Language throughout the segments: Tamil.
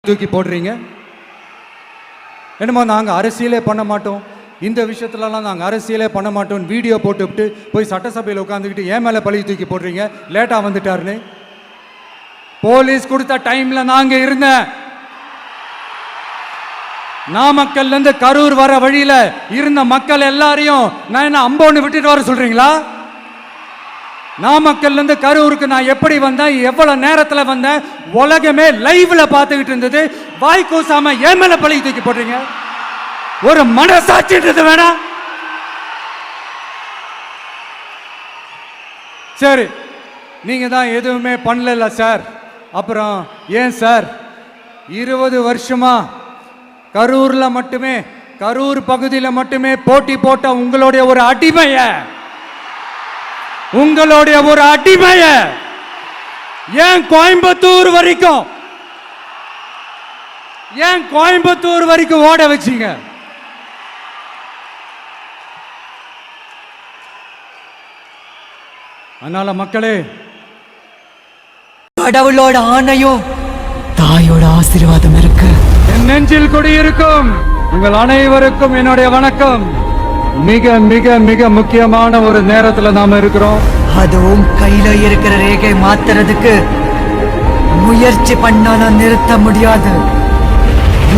தூக்கி போடுறீங்க? என்னமோ நாங்கள் அரசியலே பண்ண மாட்டோம், இந்த விஷயத்துலலாம் நாங்கள் அரசியலே பண்ண மாட்டோம்னு வீடியோ போட்டுவிட்டு போய் சட்டசபையில் உட்காந்துக்கிட்டு ஏன் மேலே பழி தூக்கி போடுறீங்க லேட்டாக வந்துட்டாருன்னு. போலீஸ் கொடுத்த டைம்ல நாங்க இருந்தேன். நாமக்கல்ல இருந்து கரூர் வர வழியில இருந்த மக்கள் எல்லாரையும் நான் என்ன அம்போன்னு விட்டுட்டு வர சொல்றீங்களா? நாமக்கல்ல இருந்து கரூருக்கு நான் எப்படி வந்தேன், எவ்வளவு நேரத்துல வந்தேன், உலகமே லைவ்ல பார்த்துக்கிட்டு இருந்தது. வாய் கூசாம ஏன் மேல பழி தூக்கி போடுறீங்க? ஒரு மனசாட்சின்றது வேணா? சரி, நீங்க தான் எதுவுமே பண்ணல சார், அப்புறம் ஏன் சார் 20 வருஷமா கரூர்ல மட்டுமே, கரூர் பகுதியில் மட்டுமே போட்டி போட்ட உங்களுடைய ஒரு அடிமைய ஏன் கோயம்புத்தூர் வரைக்கும் ஓட வச்சீங்க? அதனால மக்களே, கடவுளோட ஆணையும் தாயோட ஆசீர்வாதம் இருக்கு. என் நெஞ்சில் குடியிருக்கும் உங்கள் அனைவருக்கும் என்னுடைய வணக்கம். மிக மிக மிக முக்கியமான ஒரு நேரத்துல நாம இருக்கிறோம். அதுவும் கையில இருக்கிற ரேகை மாத்துறதுக்கு முயற்சி பண்ணால நிறுத்த முடியாது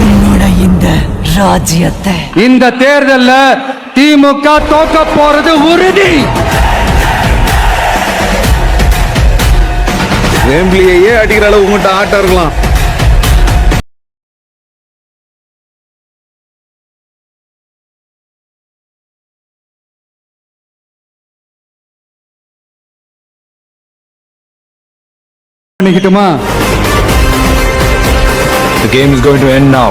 உன்னோட இந்த ராஜ்யத்தை. இந்த தேர்தல்ல திமுக தோக்க போறது உறுதி. வேம்பிலியே அடிக்கிற அளவு உங்கள்கிட்ட ஆட்டம் இருக்கலாம். The game is going to end now.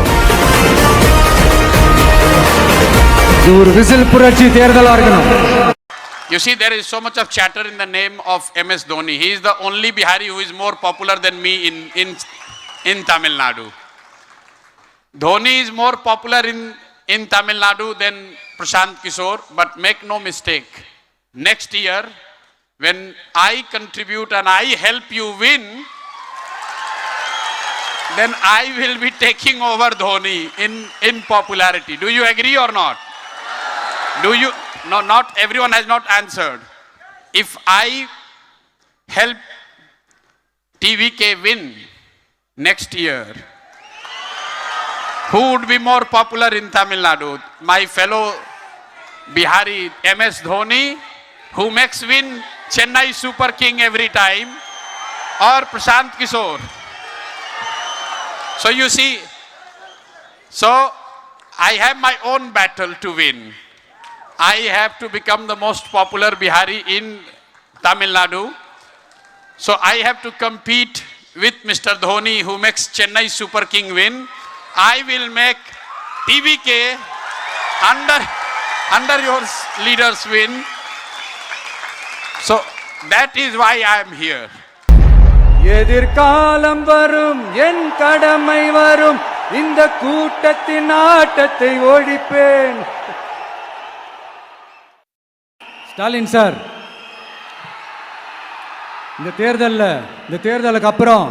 ஒரு விசில் புரட்சி தேர்தலா இருக்கணும். You see, there is so much of chatter in the name of MS Dhoni. He is the only Bihari who is more popular than me in Tamil Nadu. Dhoni is more popular in Tamil Nadu than Prashant Kishore, but make no mistake, next year when I contribute and I help you win, then I will be taking over Dhoni in popularity. Do you agree or not? Do you? No, not everyone has not answered. If I help TVK win next year, who would be more popular in Tamil Nadu? My fellow Bihari MS Dhoni, who makes win Chennai Super King every time, or Prashant Kishore? So you see, so I have my own battle to win. I have to become the most popular Bihari in Tamil Nadu. So I have to compete with Mr. Dhoni, who makes Chennai Super King win. I will make TVK under your leaders win. So that is why I am here. எதிர்காலம் வரும், என் கடமை வரும், இந்த கூட்டத்தின் ஆட்டத்தை ஒழிப்பேன். ஸ்டாலின் சார், இந்த தேர்தலுக்கு அப்புறம்